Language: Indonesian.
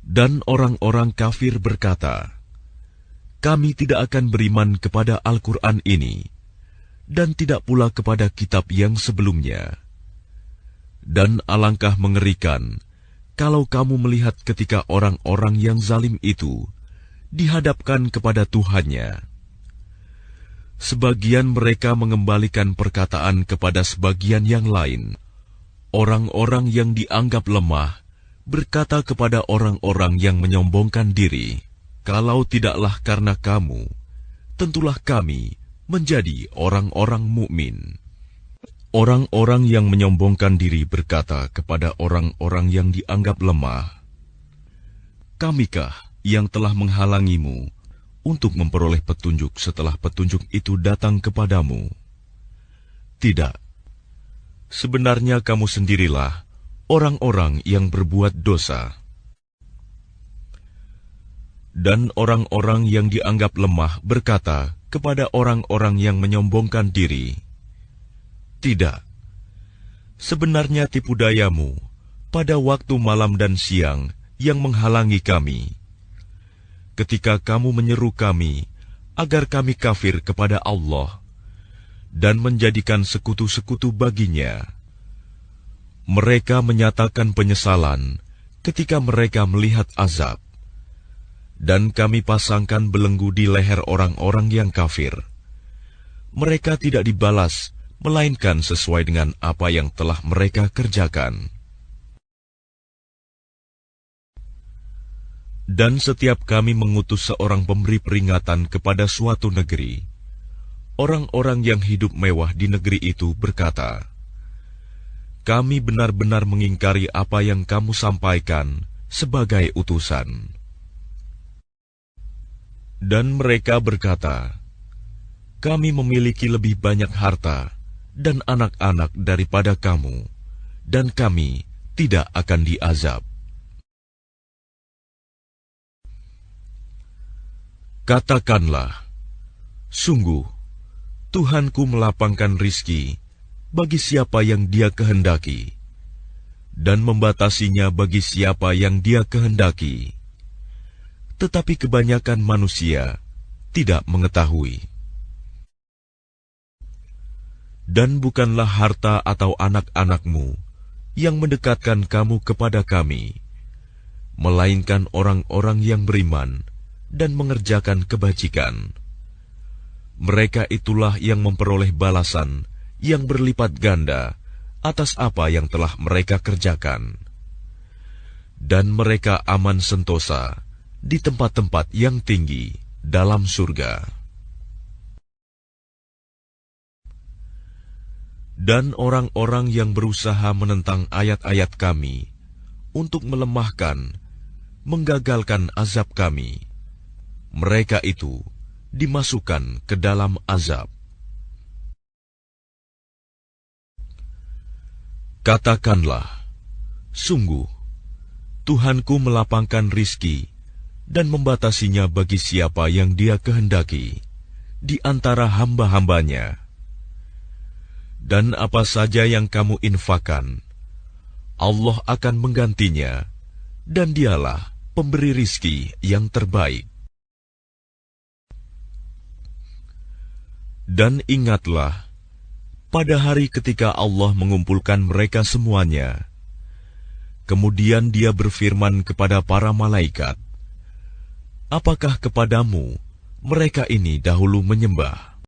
Dan orang-orang kafir berkata, "Kami tidak akan beriman kepada Al-Quran ini, dan tidak pula kepada kitab yang sebelumnya." Dan alangkah mengerikan kalau kamu melihat ketika orang-orang yang zalim itu dihadapkan kepada Tuhannya. Sebagian mereka mengembalikan perkataan kepada sebagian yang lain. Orang-orang yang dianggap lemah berkata kepada orang-orang yang menyombongkan diri, "Kalau tidaklah karena kamu, tentulah kami menjadi orang-orang mukmin." Orang-orang yang menyombongkan diri berkata kepada orang-orang yang dianggap lemah, "Kamikah yang telah menghalangimu untuk memperoleh petunjuk setelah petunjuk itu datang kepadamu?" Tidak. Sebenarnya kamu sendirilah orang-orang yang berbuat dosa. Dan orang-orang yang dianggap lemah berkata kepada orang-orang yang menyombongkan diri, "Tidak. Sebenarnya tipu dayamu pada waktu malam dan siang yang menghalangi kami, ketika kamu menyeru kami agar kami kafir kepada Allah dan menjadikan sekutu-sekutu baginya." Mereka menyatakan penyesalan ketika mereka melihat azab, dan kami pasangkan belenggu di leher orang-orang yang kafir. Mereka tidak dibalas melainkan sesuai dengan apa yang telah mereka kerjakan. Dan setiap kami mengutus seorang pemberi peringatan kepada suatu negeri, orang-orang yang hidup mewah di negeri itu berkata, "Kami benar-benar mengingkari apa yang kamu sampaikan sebagai utusan." Dan mereka berkata, "Kami memiliki lebih banyak harta dan anak-anak daripada kamu, dan kami tidak akan diazab." Katakanlah, "Sungguh, Tuhanku melapangkan rizki bagi siapa yang Dia kehendaki, dan membatasinya bagi siapa yang Dia kehendaki. Tetapi kebanyakan manusia tidak mengetahui." Dan bukanlah harta atau anak-anakmu yang mendekatkan kamu kepada kami, melainkan orang-orang yang beriman dan mengerjakan kebajikan. Mereka itulah yang memperoleh balasan yang berlipat ganda atas apa yang telah mereka kerjakan. Dan mereka aman sentosa di tempat-tempat yang tinggi dalam surga. Dan orang-orang yang berusaha menentang ayat-ayat kami untuk melemahkan, menggagalkan azab kami, mereka itu dimasukkan ke dalam azab. Katakanlah, "Sungguh, Tuhanku melapangkan rizki dan membatasinya bagi siapa yang Dia kehendaki di antara hamba-hambanya. Dan apa saja yang kamu infakkan, Allah akan menggantinya, dan Dialah pemberi rizki yang terbaik." Dan ingatlah, pada hari ketika Allah mengumpulkan mereka semuanya, kemudian Dia berfirman kepada para malaikat, "Apakah kepadamu mereka ini dahulu menyembah?"